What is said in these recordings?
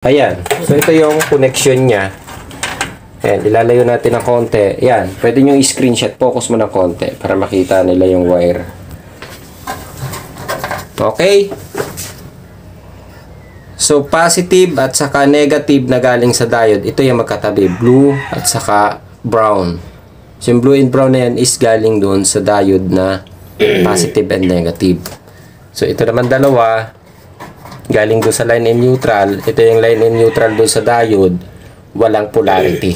Ayan. So, ito yung connection niya. Ayan, ilalayo natin ng konti. Ayan, pwede nyo i-screenshot. Focus mo ng konti para makita nila yung wire. Okay. So, positive at saka negative na galing sa diode. Ito yung magkatabi. Blue at saka brown. So, yung blue and brown na yan is galing doon sa diode na positive and negative. So, ito naman dalawa. Galing doon sa line and neutral. Ito yung line and neutral doon sa diode. Walang polarity.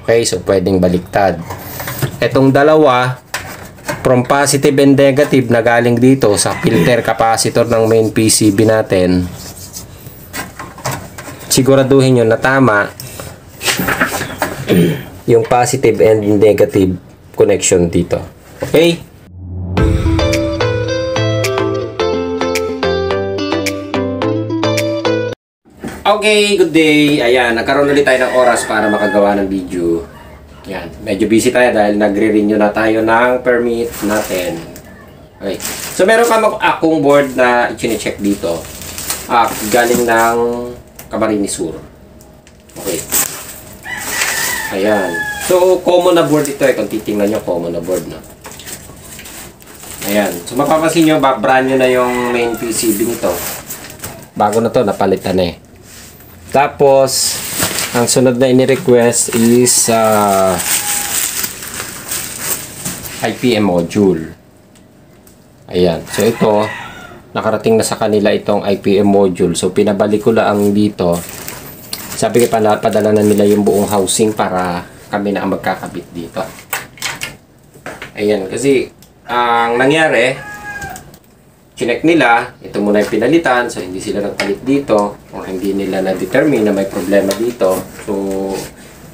Okay, so pwedeng baliktad. Itong dalawa, from positive and negative na galing dito sa filter capacitor ng main PCB natin, siguraduhin nyo na tama yung positive and negative connection dito. Okay? Okay, good day. Ayan, nagkaroon ulit tayo ng oras para makagawa ng video. Ayan, medyo busy tayo dahil nagre-renew na tayo ng permit natin. Okay. So, meron akong board na i-check dito. Galing ng Camarines Sur. Okay. Ayan. So, common na board ito kung titingnan nyo, common na board na. Ayan. So, mapapansin nyo, brand nyo na yung main PCB nito. Bago na to, napalitan na eh. Tapos, ang sunod na ini-request is IPM module. Ayan. So, ito, nakarating na sa kanila itong IPM module. So, pinabalik ko lang dito. Sabi ko, padala na nila yung buong housing para kami na ang magkakabit dito. Ayan. Kasi, ang nangyari, chinek nila, ito muna yung pinalitan, so hindi sila nagpalit dito, o hindi nila na-determine na may problema dito. So,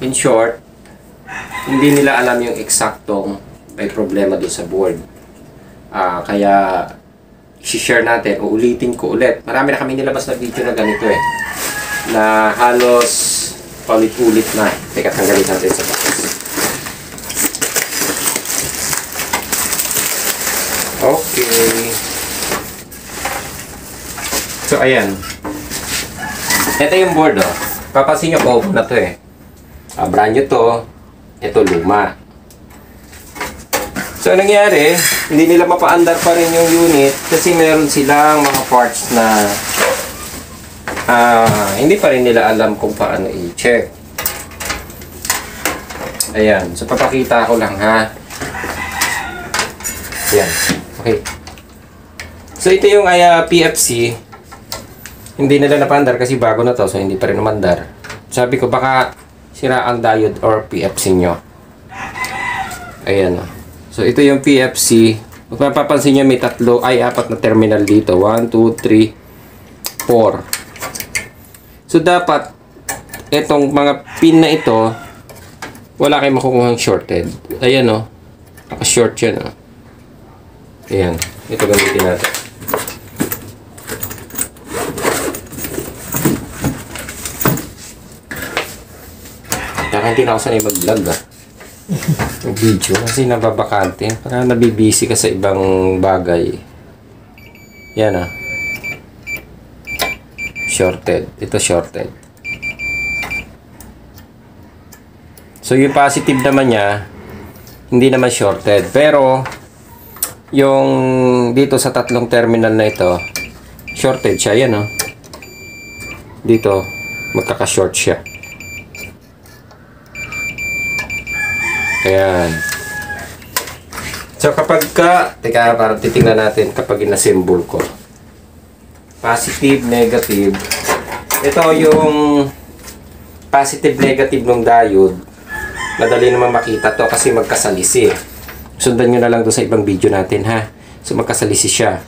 in short, hindi nila alam yung eksaktong may problema doon sa board. Kaya, i-share natin, uulitin ko ulit. Marami na kami nilabas na video na ganito na halos paulit-ulit na. Teka, tanggalin natin sa box. Okay. So, ayan. Ito yung board, oh. Papansin nyo, common na to eh. Brand nyo to. Ito, luma. So, nangyari, hindi nila mapaandar pa rin yung unit kasi meron silang mga parts na hindi pa rin nila alam kung paano i-check. Ayan. So, papakita ko lang, ha. Ayan. Okay. So, ito yung PFC. Hindi nila napandar kasi bago na to, so hindi pa rin namandar. Sabi ko, baka sira ang diode or PFC nyo. Ayan. So, ito yung PFC. Kung mapapansin nyo, may apat na terminal dito. 1, 2, 3, 4. So, dapat, itong mga pin na ito, wala kayong makukuhang shorted. Ayan, o. Naka-short yan, o. Ayan. Ito gamitin natin. Kaya hindi na ako sanay mag-vlog yung video kasi nababakante. Parang nabibisi ka sa ibang bagay. Yan shorted. Ito shorted. So yung positive naman niya, hindi naman shorted. Pero yung dito sa tatlong terminal na ito, shorted siya. Yan dito, magkaka-short siya. Ayan. So, kapag teka, para titingnan natin kapag ina-symbol ko. Positive, negative. Ito yung positive, negative ng diode. Madali naman makita to kasi magkasalisi. Sundan nyo na lang doon sa ibang video natin, ha. So, magkasalisi siya.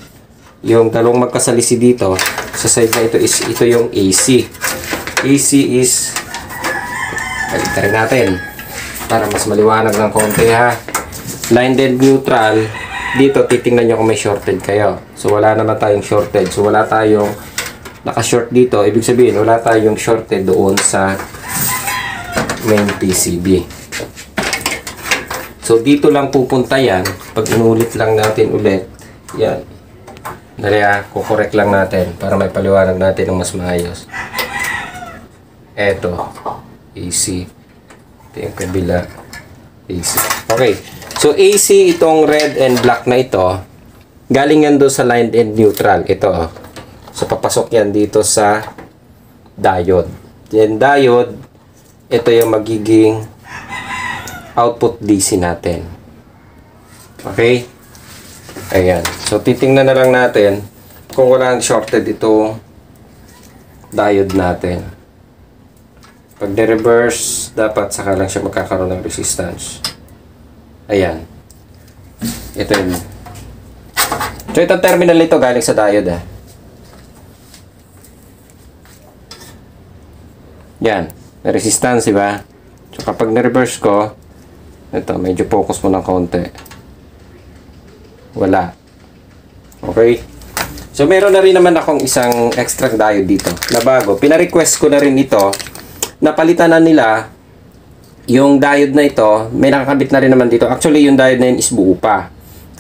Yung dalawang magkasalisi dito, sa side na ito is, ito yung AC. AC is, baliktad natin. Para mas maliwanag ng konti, ha. Line and neutral, dito titingnan nyo kung may shorted kayo. So, wala naman tayong shorted. So, wala tayong naka-short dito. Ibig sabihin, wala tayong shorted doon sa main PCB. So, dito lang pupunta yan. Pag inulit lang natin ulit, yan. Dali, kukorek lang natin para may paliwanag natin ng mas maayos. Eto, AC. Ito yung kabila, AC. Okay. So, AC, itong red and black na ito, galing yan doon sa line and neutral. Ito, oh. So, papasok yan dito sa diode. Yan, diode, ito yung magiging output DC natin. Okay? Ayan. So, titingnan na lang natin kung walang shorted itong diode natin. Pag de-reverse, dapat saka lang siya magkakaroon ng resistance. Ayan. Ito yun. So, itong terminal nito galing sa diode. Yan. May resistance, diba? So, kapag na-reverse ko, ito, medyo focus mo ng konti. Wala. Okay? So, meron na rin naman akong isang extra diode dito na bago. Pina-request ko na rin ito. Napalitan na nila yung diode na ito. May nakakabit na rin naman dito. Actually, yung diode na yun is buo pa.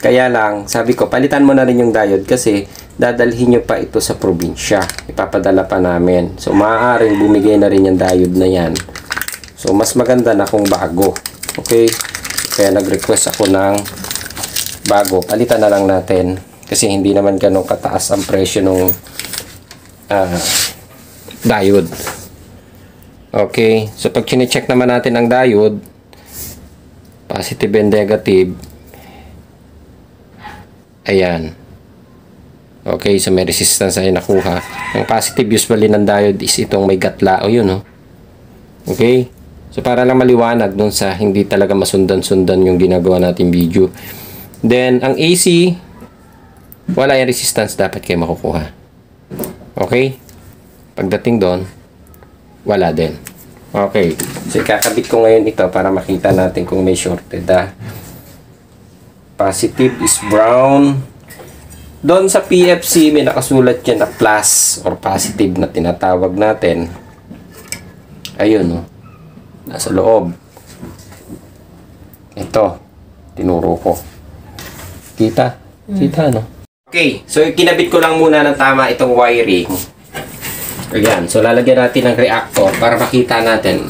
Kaya lang, sabi ko, palitan mo na rin yung diode kasi dadalhin nyo pa ito sa probinsya. Ipapadala pa namin. So, maaaring bumigay na rin yung diode na yan. So, mas maganda na kung bago. Okay? Kaya nag-request ako ng bago. Palitan na lang natin. Kasi hindi naman ganun kataas ang presyo ng diode. Okay. So, pag chine-check naman natin ang diode, positive and negative, ayan. Okay, so may resistance ay nakuha. Ang positive usually ng diode is itong may gatla. O yun, oh. Okay? So, para lang maliwanag dun sa hindi talaga masundan-sundan yung ginagawa natin video. Then, ang AC, wala yung resistance dapat kayo makukuha. Okay? Pagdating doon, wala din. Okay. So, ikakabit ko ngayon ito para makita natin kung may shorted. Positive is brown. Doon sa PFC, may nakasulat yan na plus or positive na tinatawag natin. Ayun, oh. Nasa loob. Ito. Tinuro ko. Kita? Kita, no? Okay. So, kinabit ko lang muna ng tama itong wiring. Ayan. So, lalagyan natin ng reactor para makita natin.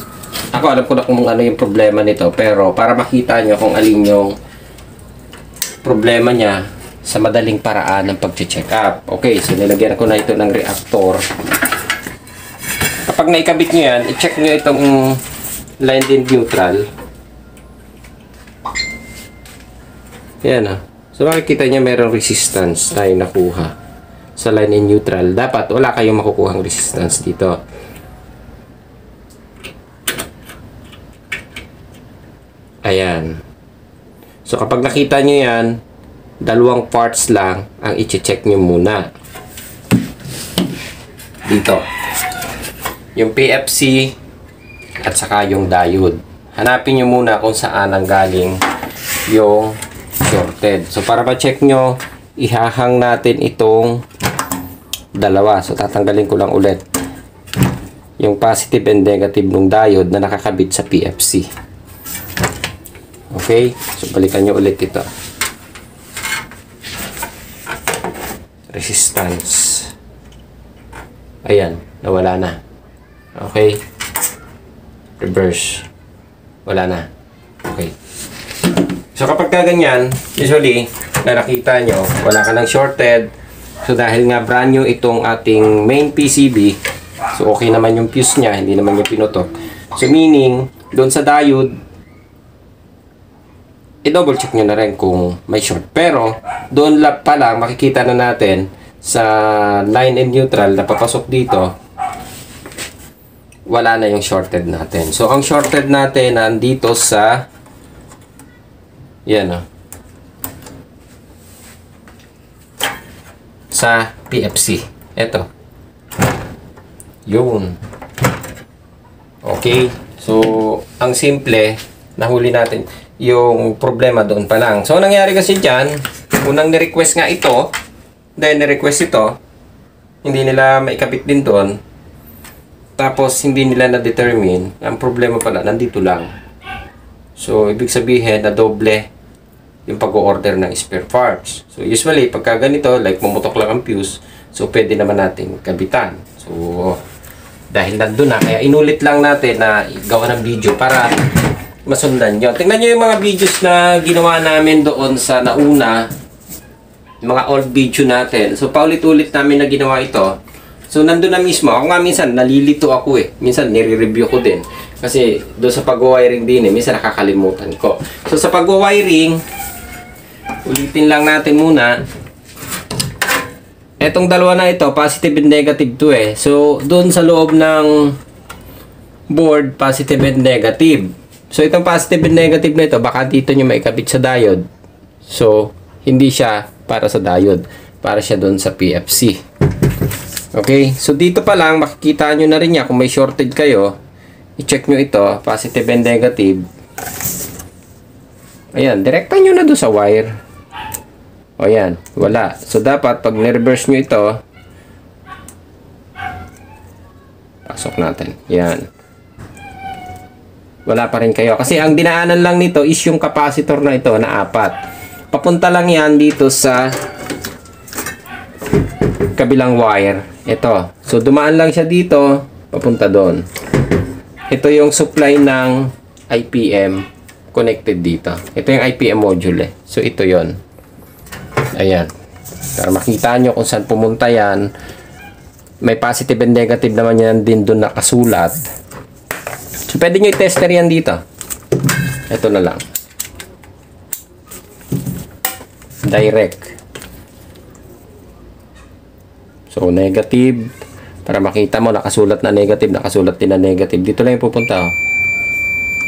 Ako, alam ko na kung ano yung problema nito. Pero, para makita nyo kung alin yung problema niya sa madaling paraan ng pag-check up. Okay, so nilagyan ko na ito ng reactor. Kapag naikabit nyo yan, i-check nyo itong line and neutral. Yan, ah. So makikita nyo mayroong resistance tayo nakuha sa line and neutral. Dapat wala kayong makukuhang resistance dito. Ayan. So kapag nakita nyo yan, dalawang parts lang ang i-check nyo muna. Dito. Yung PFC at saka yung diode. Hanapin nyo muna kung saan ang galing yung shorted. So, para ma-check nyo, ihahang natin itong dalawa. So, tatanggalin ko lang ulit yung positive and negative ng diode na nakakabit sa PFC. Okay? So, balikan nyo ulit ito. Resistance. Ayan, nawala na. Okay? Reverse. Wala na. Okay. So, kapag ganyan, usually, na nakita nyo, wala ka ng shorted. So, dahil nga brand new itong ating main PCB, so, okay naman yung fuse niya, hindi naman yung pinutok. So, meaning, doon sa diode, i-double check nyo na rin kung may short. Pero, doon pa lang, makikita na natin sa line and neutral na papasok dito, wala na yung shorted natin. So, ang shorted natin nandito sa yan, oh. Sa PFC. Ito. Yun. Okay. So, ang simple, nahuli natin yung problema doon pa lang. So, nangyari kasi dyan, unang ni-request nga ito, dahil ni-request ito, hindi nila maikabit din doon. Tapos, hindi nila na-determine. Ang problema pala, nandito lang. So, ibig sabihin na doble yung pag-order ng spare parts. So, usually, pagka ganito, like mumutok lang ang fuse, so, pwede naman natin kabitan. So, Dahil nandun na, kaya inulit lang natin na gawa ng video para masundan nyo. Tingnan nyo yung mga videos na ginawa namin doon sa nauna, mga old video natin. So, paulit-ulit namin na ginawa ito. So, nandun na mismo. Ako nga minsan, nalilito ako eh. Minsan, nire-review ko din. Kasi, doon sa pag-wiring din eh, minsan nakakalimutan ko. So, sa pag-wiring, ulitin lang natin muna. Etong dalawa na ito, positive and negative to eh. So, doon sa loob ng board, positive and negative. So, itong positive and negative na ito, baka dito nyo maikabit sa diode. So, hindi siya para sa diode. Para siya doon sa PFC. Okay? So, dito pa lang, makikita nyo na rin niya kung may shorted kayo. I-check nyo ito, positive and negative. Ayan, direkta nyo na doon sa wire. O yan, wala. So, dapat pag ni-reverse nyo ito, pasok natin. Yan. Wala pa rin kayo. Kasi ang dinaanan lang nito is yung capacitor na ito na 4. Papunta lang yan dito sa kabilang wire. Ito. So, dumaan lang siya dito, papunta doon. Ito yung supply ng IPM connected dito. Ito yung IPM module eh. So, ito yon. Ayan. Para makita nyo kung saan pumunta yan. May positive and negative naman yan din doon nakasulat. So, pwede nyo i-tester yan dito. Ito na lang. Direct. So, negative. Para makita mo, nakasulat na negative, nakasulat din na negative. Dito lang yung pupunta. Oh.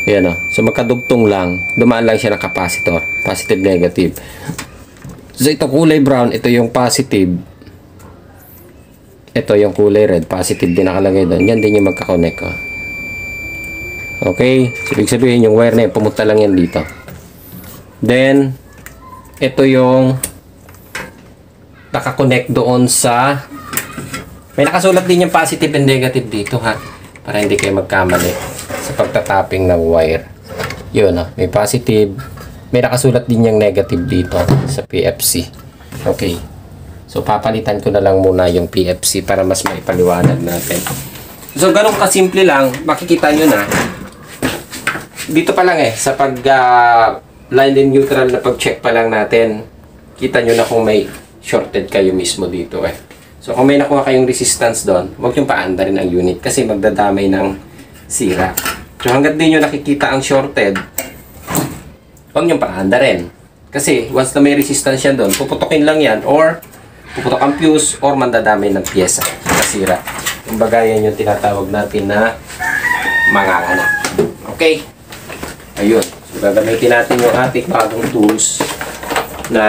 Ayan o. So, magkadugtong lang. Dumaan lang siya ng capacitor. Positive, negative. So, ito kulay brown, ito yung positive. Ito yung kulay red, positive din nakalagay doon. Yan din yung magkakonect. Oh. Okay? So, ibig sabihin yung wire na yun, pumunta lang yan dito. Then, ito yung nakakonect doon sa... May nakasulat din yung positive and negative dito ha. Para hindi kayo magkamali sa pagtatapping ng wire. Yun oh, may positive. May nakasulat din yung negative dito sa PFC. Okay. So, papalitan ko na lang muna yung PFC para mas maipaliwanag natin. So, ganun kasimple lang. Makikita nyo na. Dito pa lang eh. Sa line and neutral na pag-check pa lang natin. Kita nyo na kung may shorted kayo mismo dito eh. So, kung may nakuha kayong resistance doon, huwag nyo paanda rin ang unit kasi magdadamay ng sira. So, hanggat di nyo nakikita ang shorted, huwag niyong paanda rin. Kasi, once na may resistance yan doon, puputokin lang yan, or puputok ang fuse, or mandadamay ng pyesa. Nasira. Kumbaga, yan yung tinatawag natin na mangangana. Okay? Ayun. So, gagamitin natin yung ating bagong tools na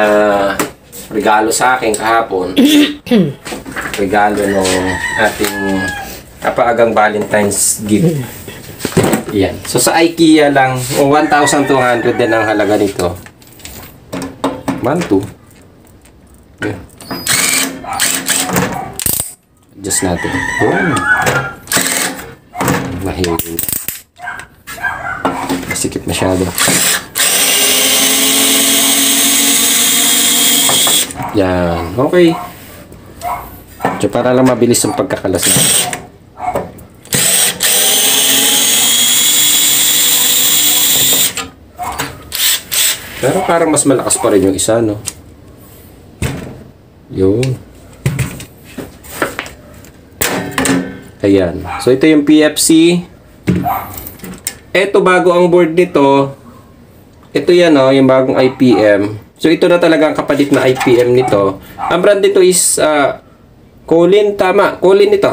regalo sa akin kahapon. Regalo ng ating kapaagang Valentine's gift. Yan. So, sa IKEA lang, 1,200 din ang halaga nito. 1, 2. Yan. Adjust natin. Oh. Mahirap. Masikip masyado. Yan. Okay. So, para lang mabilis ang pagkakalas na. Pero parang mas malakas pa rin yung isa, no? Yun. Ayan. So, ito yung PFC. Ito, bago ang board nito. Ito yan, no? Yung bagong IPM. So, ito na talaga ang kapalit na IPM nito. Ang brand nito is Colin. Tama. Colin ito.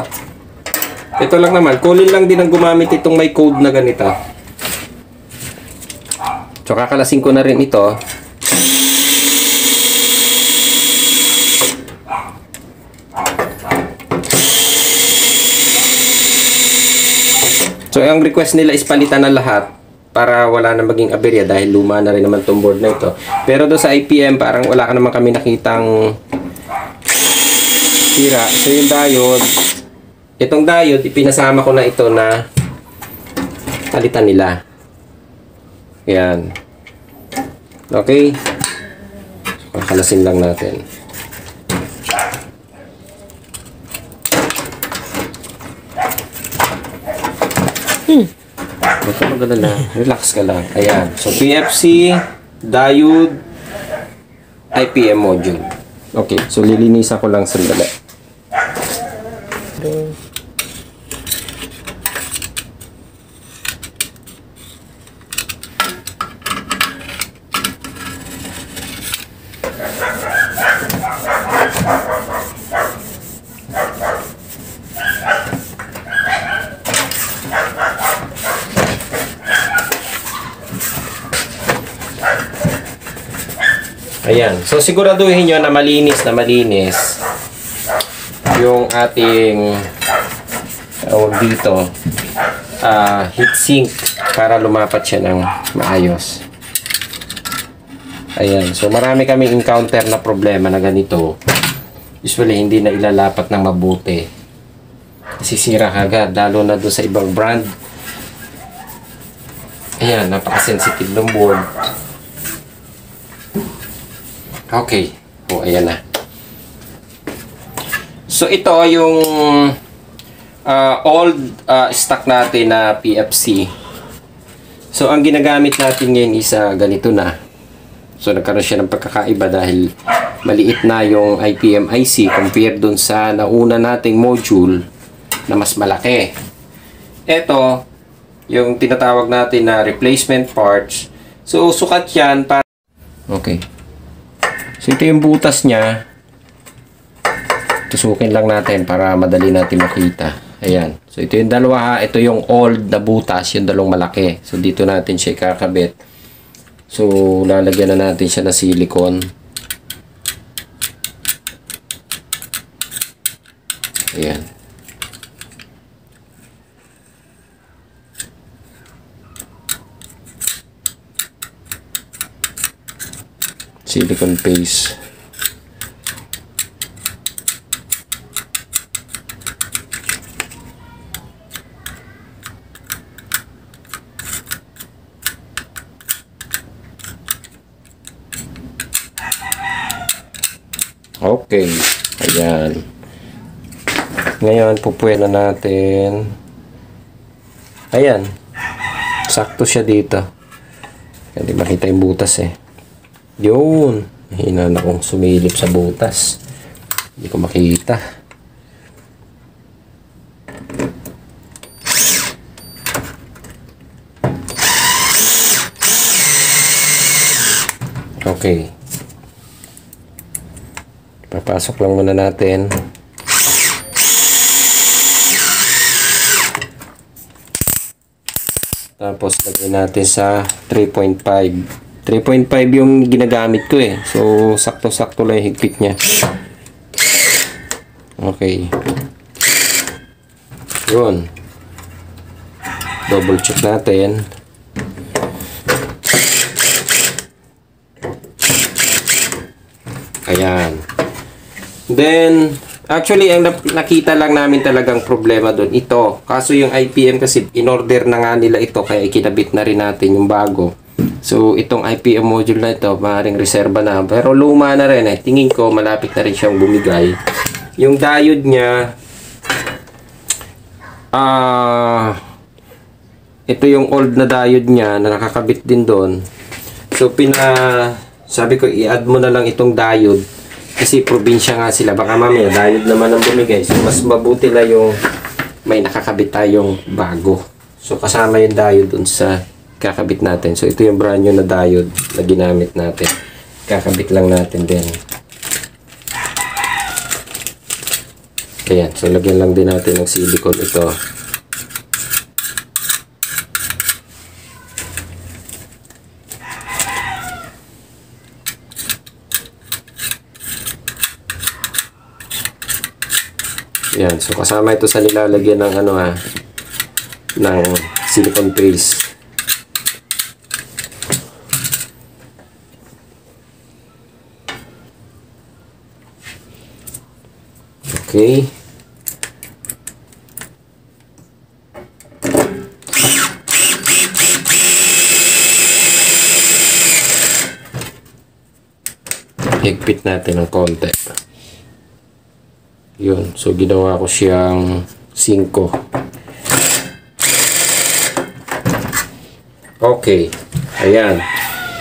Ito lang naman. Colin lang din ang gumamit itong may code na ganito. So, kakalasin ko na rin ito. So, ang request nila is palitan na lahat para wala na maging aberya dahil luma na rin naman itong board na ito. Pero doon sa IPM, parang wala ka naman kami nakitang sira. So, yung diode, itong diode, ipinasama ko na ito na palitan nila. Yan. Okay. So, kakalasin lang natin. Huwag ka mag-alala. Relax ka lang. Ayan. So, PFC, diode, IPM module. Okay. So, lilinisan ko lang sandali. Ayan. So, siguraduhin nyo na malinis yung ating dito heat sink para lumapat siya ng maayos. Ayan. So, marami kaming encounter na problema na ganito. Usually, hindi na ilalapat ng mabuti. Sisira agad, lalo na doon sa ibang brand. Ayan. Napaka-sensitive ng board. Okay. O, ayan na. So, ito yung old stock natin na PFC. So, ang ginagamit natin ngayon is ganito na. So, nagkaroon siya ng pagkakaiba dahil maliit na yung IPM IC compared dun sa nauna nating module na mas malaki. Ito, yung tinatawag natin na replacement parts. So, sukat yan para... Okay. So, ito yung butas niya. Tusukin lang natin para madali natin makita. Ayan. So, ito yung dalawa. Ito yung old na butas. Yung dalawang malaki. So, dito natin siya ikakabit. So, lalagyan na natin siya ng silicone. Ayan. Silicone paste. Okay. Ayan. Ngayon, pupuin na natin. Ayan. Sakto siya dito. Hindi makita yung butas eh. Yun. Hina na akong sumilip sa butas. Hindi ko makita. Okay. Papasok lang muna natin. Tapos lagyan natin sa 3.5. 3.5 yung ginagamit ko eh. So, sakto-sakto lang yung higpit niya. Okay. Yun. Double check natin. Ayan. Then, actually, ang nakita lang namin talagang problema doon, ito. Kaso yung IPM kasi, in-order na nga nila ito, kaya ikinabit na rin natin yung bago. So, itong IPM module na ito, maaaring reserva na. Pero luma na rin eh. Tingin ko, malapit na rin siyang bumigay. Yung diode niya, ito yung old na diode niya na nakakabit din doon. So, sabi ko, i-add mo na lang itong diode. Kasi probinsya nga sila. Baka mamaya, diode naman ang bumigay. So, mas mabuti na yung may nakakabit tayong bago. So, kasama yung diode dun sa kakabit natin. So, ito yung brand new na diode na ginamit natin. Kakabit lang natin din. Ayan. So, lagyan lang din natin ng silicone ito. Ayan. So, kasama ito sa nilalagyan ng ng silicone paste. Okay. Higpit natin ng konti. Yun. So, ginawa ko siyang 5. Okay. Ayan.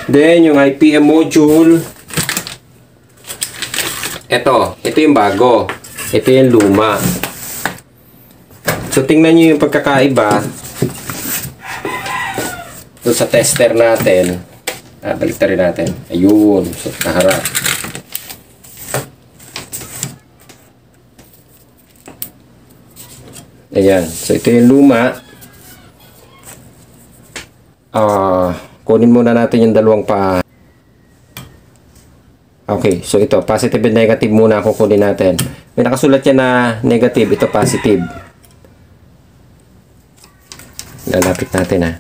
Then, yung IPM module. Ito yung bago. Ito yung luma. So, tingnan nyo yung pagkakaiba. Doon sa tester natin. Baliktarin natin. Ayun. So, naharap. Ayan. So, ito yung luma. Kunin muna natin yung dalawang pa. Okay, so ito, positive and negative muna kukunin natin. May nakasulat yan na negative, ito positive. Lalapit natin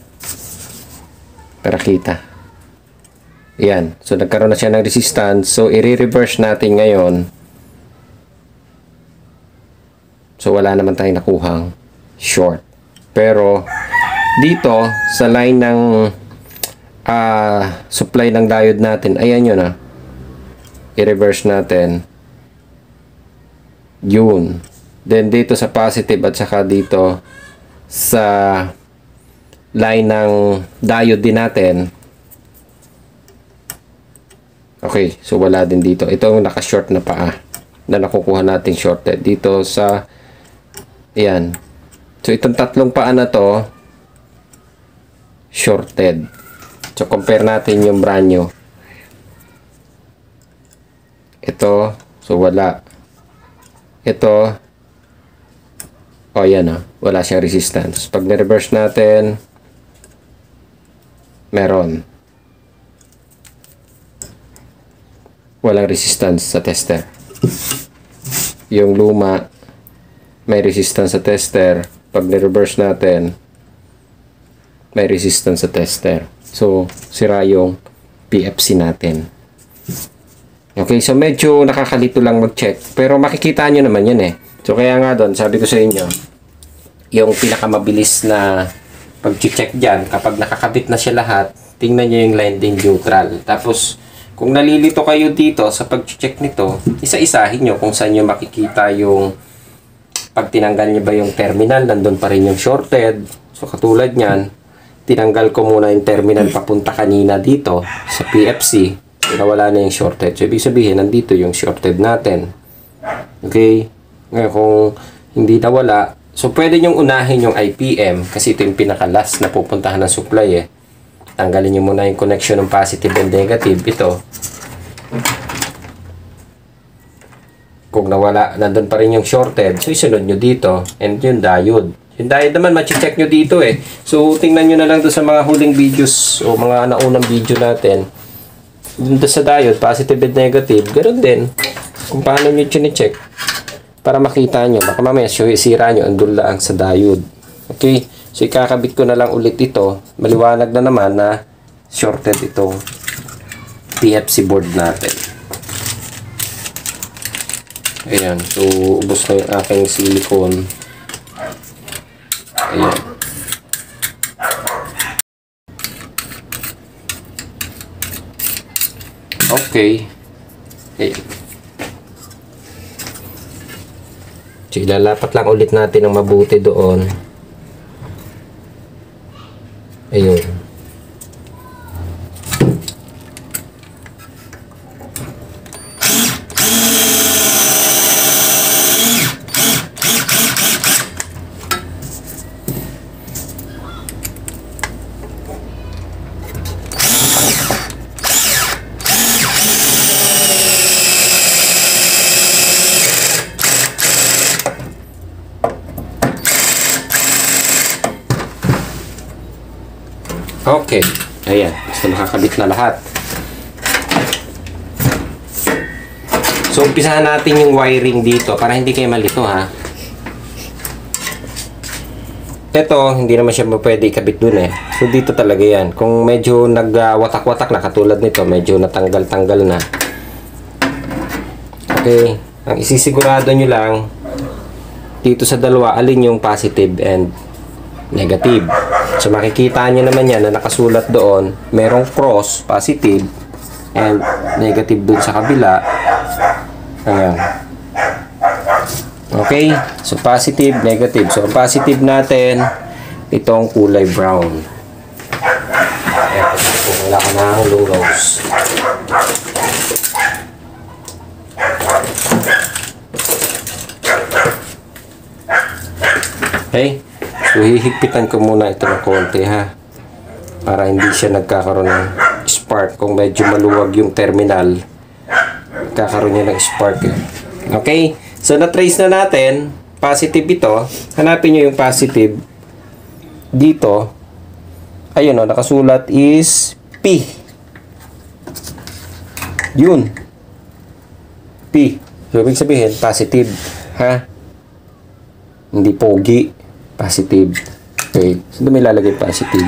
para kita. Yan, so nagkaroon na siya ng resistance. So, i-reverse natin ngayon. So, wala naman tayong nakuhang short. Pero, dito, sa line ng supply ng diode natin, ayan yun i-reverse natin. Yun. Then dito sa positive at saka dito sa line ng diode din natin. Okay, so wala din dito. Ito yung naka-short na paa na nakukuha natin shorted. Dito sa ayan. So itong tatlong paa na to shorted. So compare natin yung brand new. Ito, so wala. Ito, yan wala siyang resistance. Pag na-reverse natin, meron. Walang resistance sa tester. Yung luma, may resistance sa tester. Pag na-reverse natin, may resistance sa tester. So, sira yung PFC natin. Okay, so medyo nakakalito lang mag-check. Pero makikita nyo naman yun So, kaya nga doon, sabi ko sa inyo, yung pinakamabilis na pag-check dyan, kapag nakakabit na siya lahat, tingnan nyo yung landing neutral. Tapos, kung nalilito kayo dito sa pag-check nito, isa-isahin nyo kung saan nyo makikita yung pag tinanggal nyo ba yung terminal, nandun pa rin yung shorted. So, katulad nyan, tinanggal ko muna yung terminal papunta kanina dito sa PFC. Nawala na yung shorted. So, ibig sabihin, nandito yung shorted natin. Okay? Ngayon, kung hindi nawala, so, pwede nyong unahin yung IPM kasi ito yung pinaka-last na pupuntahan ng supply Tanggalin nyo muna yung connection ng positive and negative. Ito. Kung nawala, nandun pa rin yung shorted. So, isunod nyo dito. And yung diode. Yung diode naman, check nyo dito So, tingnan nyo na lang doon sa mga huling videos o mga naunang video natin. Doon sa diode, positive and negative, ganoon din. Kung paano nyo check para makita nyo. Baka mamaya sira nyo, andun lang sa diode. Okay? So, ikakabit ko na lang ulit ito. Maliwanag na naman na shorted itong PFC board natin. Ayan. So, ubos na yung aking silicone. Ayan. Okay. Ayan. So, ilalapat lang ulit natin ng mabuti doon. Ayun. Okay. Ayan. So, nakakabit na lahat. So, umpisahan natin yung wiring dito para hindi kayo malito, Ito, hindi naman siya pwede ikabit dun, So, dito talaga yan. Kung medyo nagwatak-watak na katulad nito, medyo natanggal-tanggal na. Okay. Ang isisigurado nyo lang, dito sa dalawa, alin yung positive and negative. So, makikita nyo naman yan na nakasulat doon, merong cross, positive, and negative dun sa kabila. Ayan. Okay? So, positive, negative. So, ang positive natin, itong kulay brown. Kung wala ka na ang low rose. Okay. So, hihigpitan ko muna ito ng konti ha. Para hindi siya nagkakaroon ng spark. Kung medyo maluwag yung terminal, kakaroon niya ng spark eh. Okay. So, na-trace na natin. Positive ito. Hanapin nyo yung positive. Dito. Ayun o. Nakasulat is P. Yun. P. So, ibig sabihin, positive. Ha? Hindi pogi. Positive. Okay. So, doon may lalagay positive.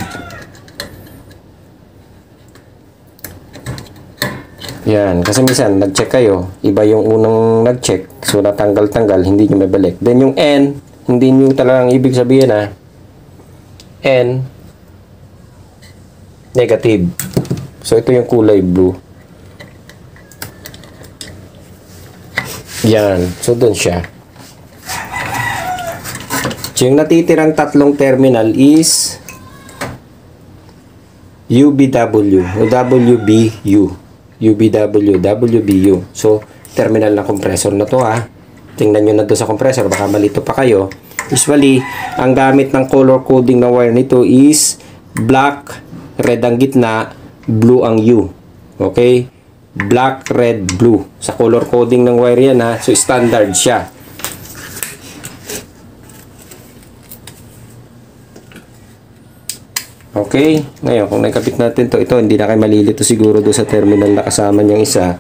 Yan. Kasi minsan, nag-check kayo. Iba yung unang nag-check. So, natanggal-tanggal. Hindi nyo may balik. Then, yung N, hindi nyo talagang ibig sabihin ha. N, negative. So, ito yung kulay blue. Yan. So, doon siya. So, yung natitirang tatlong terminal is UBW o WBU. UBW, WBU. So, terminal na compressor na to ha. Tingnan nyo na to sa compressor. Baka malito pa kayo. Usually, ang gamit ng color coding ng wire nito is black, red ang gitna, blue ang U. Okay? Black, red, blue. Sa color coding ng wire yan ha. So, standard siya. Okay, ngayon kung nakikabit natin to, ito hindi na kayo malilito siguro doon sa terminal na kasama niyang isa.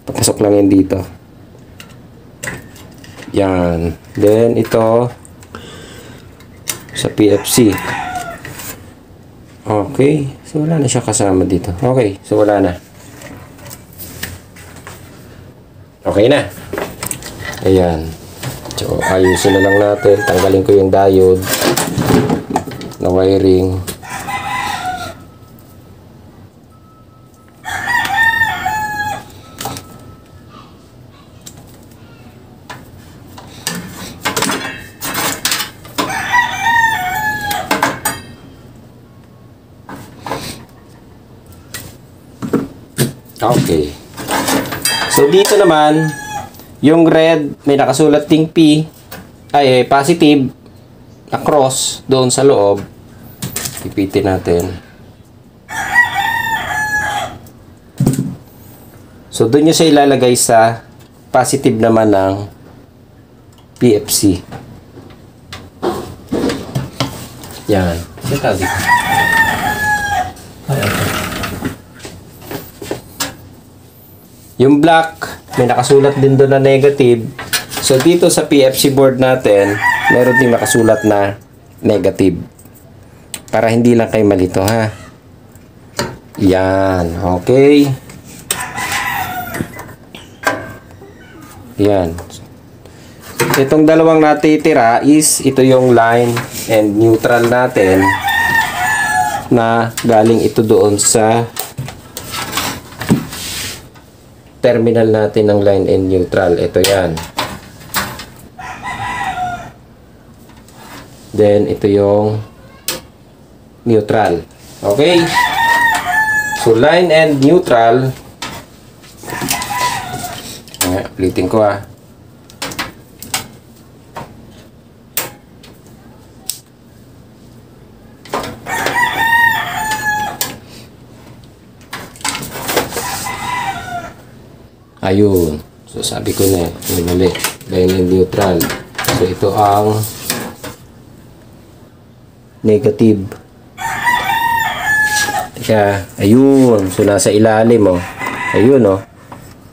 Papasok lang yan dito. Yan. Then ito sa PFC. Okay, so wala na siya kasama dito. Okay, so wala na. Okay na. Ayan. So ayusin na lang natin. Tanggalin ko yung diode na wiring. Okay. So, dito naman, yung red, may nakasulat ting P, ay positive, na cross, doon sa loob. Pipitin natin. So, doon nyo siya ilalagay sa positive naman ng PFC. Yan. Ito dito. Yung black, may nakasulat din doon na negative. So, dito sa PFC board natin, meron din nakasulat na negative. Para hindi lang kayo malito, ha? Yan. Okay. Yan. Itong dalawang natitira is, ito yung line and neutral natin na galing ito doon sa terminal natin ng line and neutral. Ito yan. Then, ito yung neutral. Okay? So, line and neutral. Ulitin ko ha. Ayun. So, sabi ko na may mali. Line and neutral. So, ito ang negative. Teka, ayun. So, nasa ilalim, oh. Ayun, oh.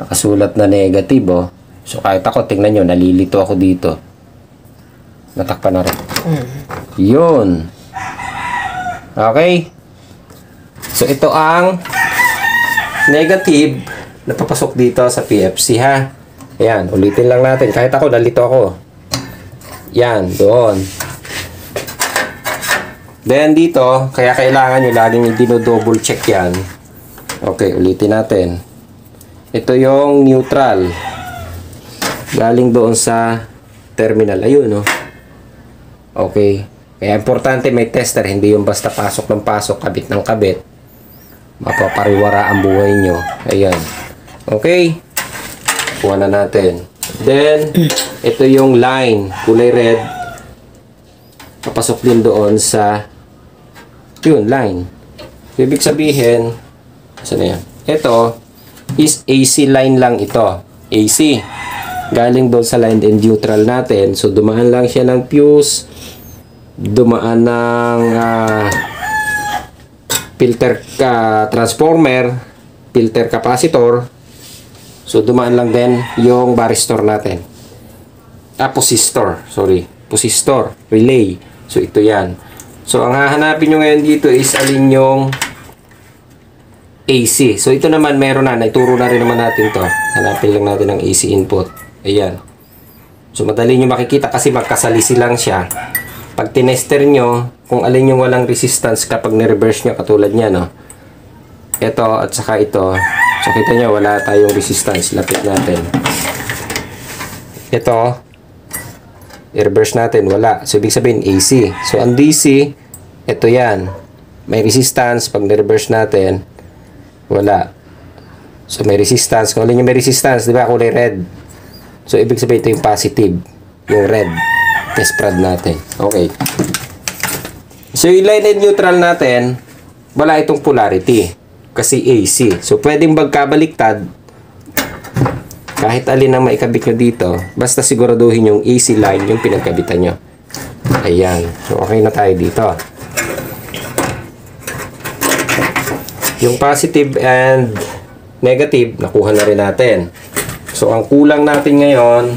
Nakasulat na negative, oh. So, kahit ako, tingnan nyo, nalilito ako dito. Natakpan na rin. Yun. Okay. So, ito ang negative na papasok dito sa PFC, ha. Ayan, ulitin lang natin. Kahit ako, nalito ako. Yan, doon. Then, dito, kaya kailangan nyo laging dino-double check yan. Okay, ulitin natin. Ito yung neutral. Galing doon sa terminal. Ayun, no? Okay. Kaya importante may tester. Hindi yung basta pasok ng pasok, kabit ng kabit. mapapariwara ang buhay nyo. Ayan. Okay. Kuha na natin. Then, ito yung line. Kulay red. Papasok din doon sa yun, line. Ibig sabihin, saan na yan? Ito is AC line lang ito. AC. Galing doon sa line and neutral natin. So, dumaan lang siya ng fuse. Dumaan ng filter transformer. Filter capacitor. So, dumaan lang din yung varistor natin. Posistor. Sorry. Posistor. Relay. So, ito yan. So, ang hahanapin nyo ngayon dito is alin yung AC. So, ito naman meron na. Naituro na rin naman natin to. Hanapin lang natin ang AC input. Ayan. So, madali nyo makikita kasi magkasalisi lang siya. Pag tinester nyo, kung alin yung walang resistance kapag ni-reverse nyo, katulad nya, no? Ito at saka ito. So, kita nyo, wala tayong resistance. Lapit natin. Ito, i-reverse natin, wala. So, ibig sabihin, AC. So, ang DC, ito yan. May resistance. Pag ni-reverse natin, wala. So, may resistance. Kung alin yung may resistance, di ba, kulay red. So, ibig sabihin, ito yung positive. Yung red. Test prod natin. Okay. So, yung line and neutral natin, wala itong polarity. Kasi AC. So, pwedeng magkabaliktad. Kahit alin ang maikabit nyo dito, basta siguraduhin yung AC line yung pinagkabitan nyo. Ayan. So, okay na tayo dito. Yung positive and negative, nakuha na rin natin. So, ang kulang natin ngayon,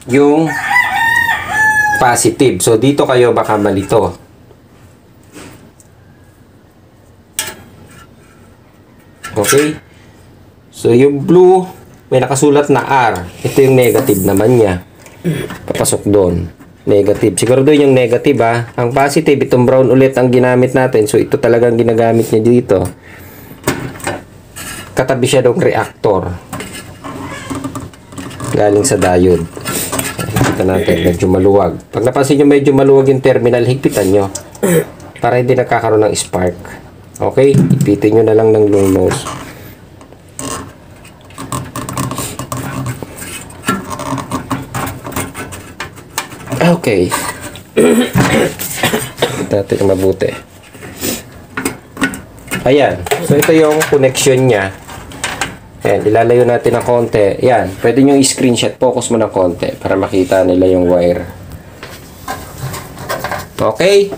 yung positive. So, dito kayo baka malito. Okay? So, yung blue, may nakasulat na R. Ito yung negative naman niya. Papasok doon. Negative. Siguro doon yung negative, ha. Ang positive, itong brown ulit ang ginamit natin. So, ito talagang ginagamit niya dito. Katabi siya ng reactor. Galing sa diode. Kita natin, medyo maluwag. Pag napansin nyo medyo maluwag yung terminal, higpitan nyo. Para hindi nakakaroon ng spark. Okay? Higpitin nyo na lang ng lumos. Okay. Natin mabuti. Ayan. So, ito yung connection niya. Ayan. Ilalayo natin ng konti. Ayan. Pwede nyo i-screenshot. Focus mo ng konti para makita nila yung wire. Okay.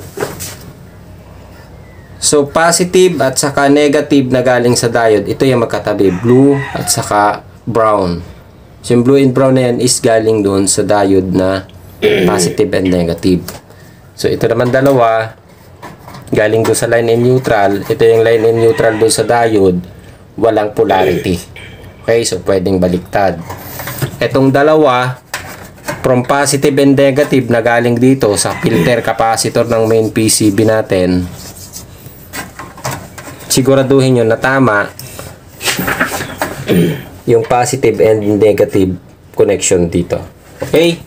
So, positive at saka negative na galing sa diode. Ito yung magkatabi. Blue at saka brown. So, yung blue and brown na yan is galing doon sa diode na positive and negative. So, ito naman dalawa, galing doon sa line and neutral. Ito yung line and neutral doon sa diode, walang polarity. Okay, so pwedeng baliktad. Itong dalawa, from positive and negative na galing dito sa filter capacitor ng main PCB natin, siguraduhin nyo na tama yung positive and negative connection dito. Okay?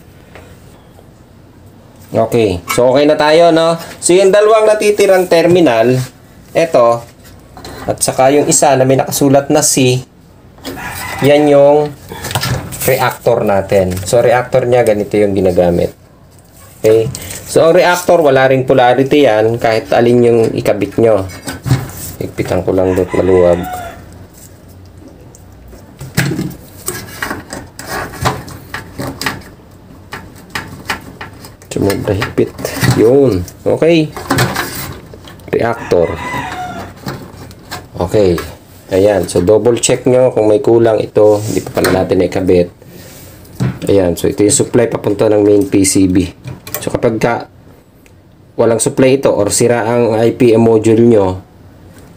Okay. So, okay na tayo, no? So, yung dalawang natitirang terminal, eto, at saka yung isa na may nakasulat na C, yan yung reactor natin. So, reactor niya, ganito yung ginagamit. Okay? So, ang reactor, wala ring polarity yan, kahit alin yung ikabit nyo. Higpitan ko lang doon maluwag. Higpit. Yun. Okay. Reactor. Okay. Ayan. So, double check nyo kung may kulang ito. Hindi pa pala natin ikabit. Ayan. So, ito yung supply papunta ng main PCB. So, kapag walang supply ito or sira ang IPM module nyo,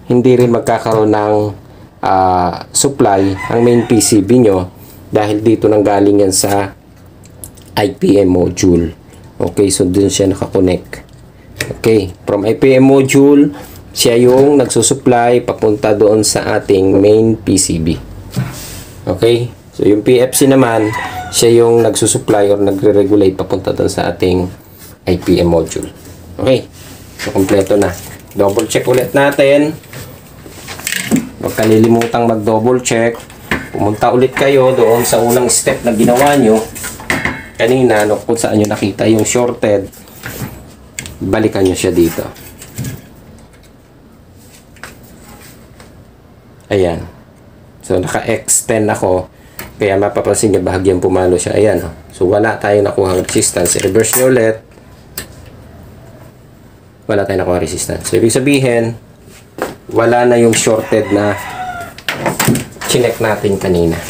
hindi rin magkakaroon ng supply ang main PCB nyo dahil dito nang galing yan sa IPM module. Okay, so dun siya nakakonect. Okay, from IPM module, siya yung nagsusupply papunta doon sa ating main PCB. Okay, so yung PFC naman, siya yung nagsusupply or nagre-regulate papunta doon sa ating IPM module. Okay, so kompleto na. double check ulit natin. Huwag kalilimutang mag-double check. Pumunta ulit kayo doon sa unang step na ginawa nyo kanina, no, kung saan nyo nakita yung shorted. Balikan nyo siya dito. Ayan. So, naka-extend ako. Kaya mapapansin nyo, bahagyang pumalo siya. Ayan. Oh. So, wala tayong nakuhang resistance. I-reverse nyo ulit. Wala tayong nakuhang resistance. So, ibig sabihin, wala na yung shorted na chinek natin kanina.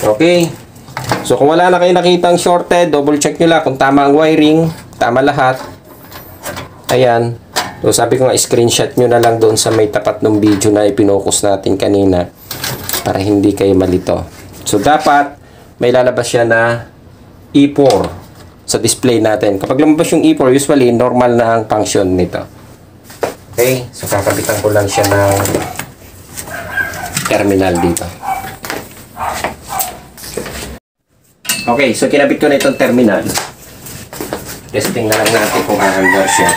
Okay. So, kung wala na kayo nakitang shorted, double check nyo lang kung tama ang wiring. Tama lahat. Ayan. So, sabi ko nga, screenshot nyo na lang doon sa may tapat ng video na ipinokus natin kanina para hindi kayo malito. So, dapat may lalabas siya na E4 sa display natin. Kapag lumabas yung E4, usually, normal na ang function nito. Okay? So, kakabitan ko lang siya ng terminal dito. Okay, so kinabit ko na itong terminal. Testing na lang natin kung aandar siya.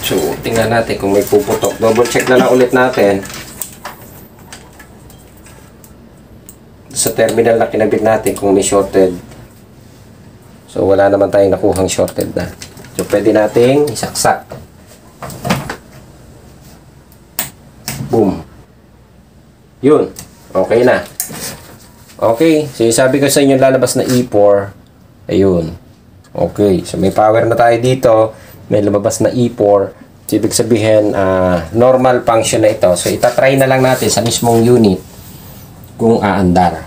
So, tingnan natin kung may puputok. Double check na lang ulit natin. Sa terminal na kinabit natin kung may shorted. So, wala naman tayong nakuhang shorted na. So, pwede nating isaksak. Boom. Yun. Okay na. Okay. So, sabi ko sa inyo lalabas na E4. Ayun. Okay. So, may power na tayo dito. May lumabas na E4. So, ibig sabihin, normal function na ito. So, itatry na lang natin sa mismong unit kung aandar.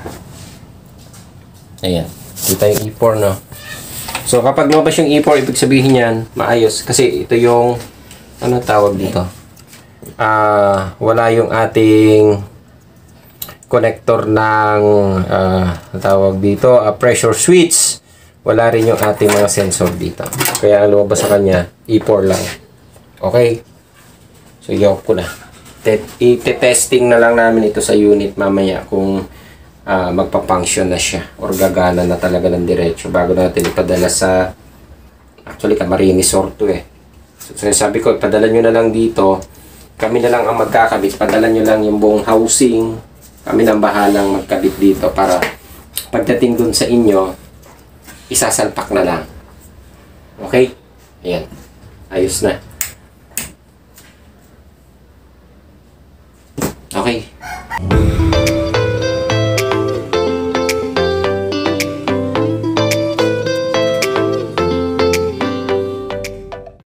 Ayan. Kita yung E4, no? So, kapag lumabas yung E4, ibig sabihin yan, maayos. Kasi ito yung, ano tawag dito? Wala yung ating connector ng, tawag dito, pressure switch. Wala rin yung ating mga sensor dito. Kaya ang lumabas sa kanya, E4 lang. Okay? So, i-off ko na. I-testing na lang namin ito sa unit mamaya kung magpa-function na siya or gagana na talaga ng diretso bago natin ipadala sa actually, Camarines Sur to eh. So, sabi ko, ipadala nyo na lang dito. Kami na lang ang magkakabit. Padala nyo lang yung buong housing. Kami nang bahalang magkabit dito para pagdating dun sa inyo, isasalpak na lang. Okay? Ayan. Ayos na. Okay.